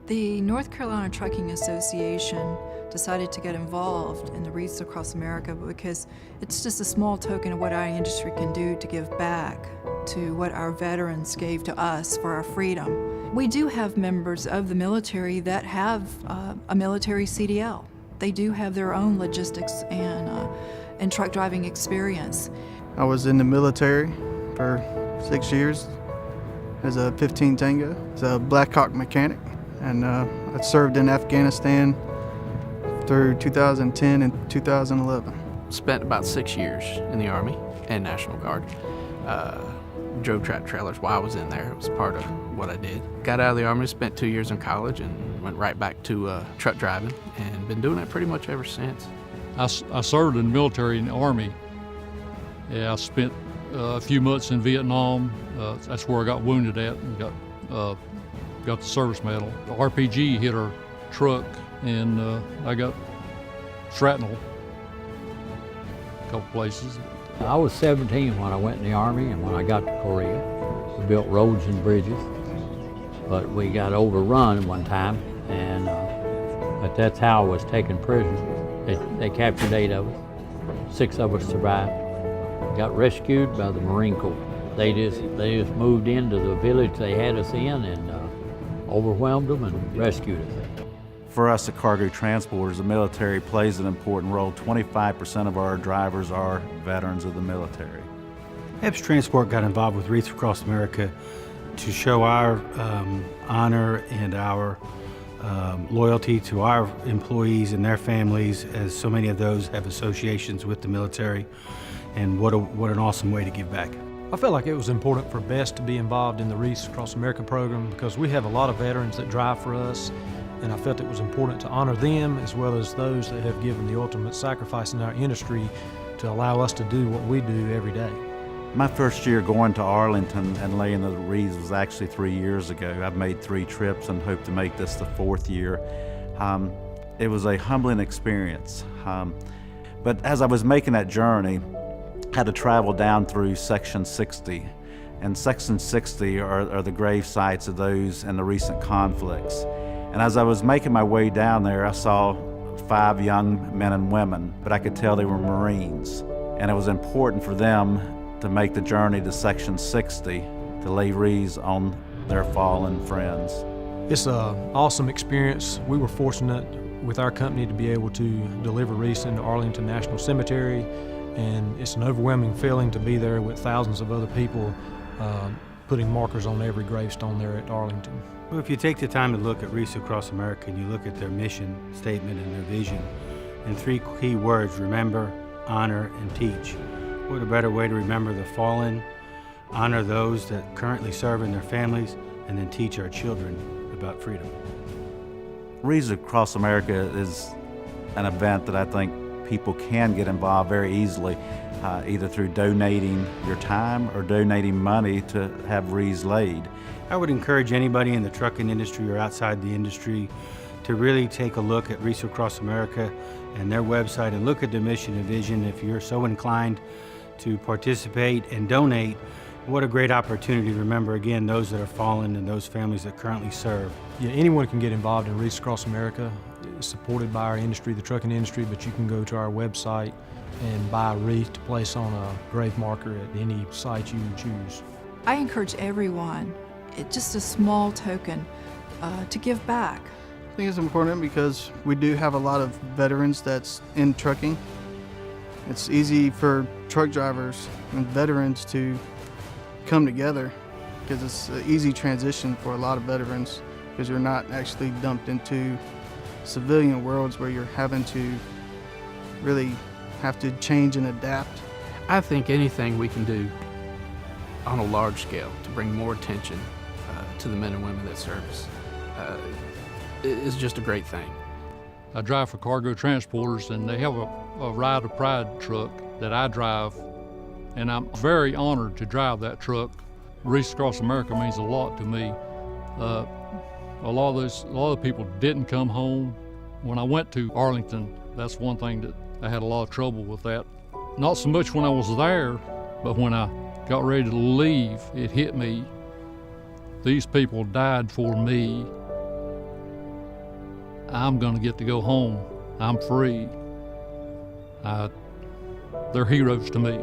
The North Carolina Trucking Association decided to get involved in the Wreaths Across America because it's just a small token of what our industry can do to give back to what our veterans gave to us for our freedom. We do have members of the military that have a military CDL. They do have their own logistics and truck driving experience. I was in the military for 6 years as a 15 Tango, as a Black Hawk mechanic, and I served in Afghanistan through 2010 and 2011. Spent about 6 years in the Army and National Guard. Drove track trailers while I was in there. It was part of what I did. Got out of the Army, spent 2 years in college, and went right back to truck driving, and been doing it pretty much ever since. I served in the military in the Army. Yeah, I spent a few months in Vietnam. That's where I got wounded at and got the service medal. The RPG hit our truck, and I got shrapnel a couple places. I was 17 when I went in the Army, and when I got to Korea, we built roads and bridges. But we got overrun one time, and but that's how I was taken prisoner. They captured 8 of us. 6 of us survived. Got rescued by the Marine Corps. They just moved into the village they had us in and overwhelmed them and rescued us. For us at cargo transporters, the military plays an important role. 25% of our drivers are veterans of the military. Epes Transport got involved with Wreaths Across America to show our honor and our loyalty to our employees and their families, as so many of those have associations with the military, and what an awesome way to give back. I felt like it was important for Bess to be involved in the Wreaths Across America program because we have a lot of veterans that drive for us, and I felt it was important to honor them as well as those that have given the ultimate sacrifice in our industry to allow us to do what we do every day. My first year going to Arlington and laying the wreaths was actually 3 years ago. I've made 3 trips and hope to make this the 4th year. It was a humbling experience. But as I was making that journey, I had to travel down through Section 60. And Section 60 are the grave sites of those in the recent conflicts. And as I was making my way down there, I saw 5 young men and women, but I could tell they were Marines. And it was important for them to make the journey to Section 60 to lay wreaths on their fallen friends. It's an awesome experience. We were fortunate with our company to be able to deliver wreaths into Arlington National Cemetery, and it's an overwhelming feeling to be there with thousands of other people putting markers on every gravestone there at Arlington. Well, if you take the time to look at Wreaths Across America and you look at their mission statement and their vision, and 3 key words: remember, honor, and teach. What a better way to remember the fallen, honor those that currently serve in their families, and then teach our children about freedom. Wreaths Across America is an event that I think people can get involved very easily, either through donating your time or donating money to have wreaths laid. I would encourage anybody in the trucking industry or outside the industry to really take a look at Wreaths Across America and their website and look at their mission and vision. If you're so inclined to participate and donate, what a great opportunity to remember again those that are fallen and those families that currently serve. Yeah, anyone can get involved in Wreaths Across America. It's supported by our industry, the trucking industry, but you can go to our website and buy a wreath to place on a grave marker at any site you choose. I encourage everyone, just a small token, to give back. I think it's important because we do have a lot of veterans that's in trucking. It's easy for truck drivers and veterans to come together because it's an easy transition for a lot of veterans because you're not actually dumped into civilian worlds where you're having to really have to change and adapt. I think anything we can do on a large scale to bring more attention to the men and women that serve us is just a great thing. I drive for cargo transporters, and they have a Ride of Pride truck that I drive, and I'm very honored to drive that truck. Wreaths Across America means a lot to me. A lot of people didn't come home. When I went to Arlington, that's one thing that I had a lot of trouble with that. Not so much when I was there, but when I got ready to leave, it hit me. These people died for me, I'm going to get to go home. I'm free. They're heroes to me.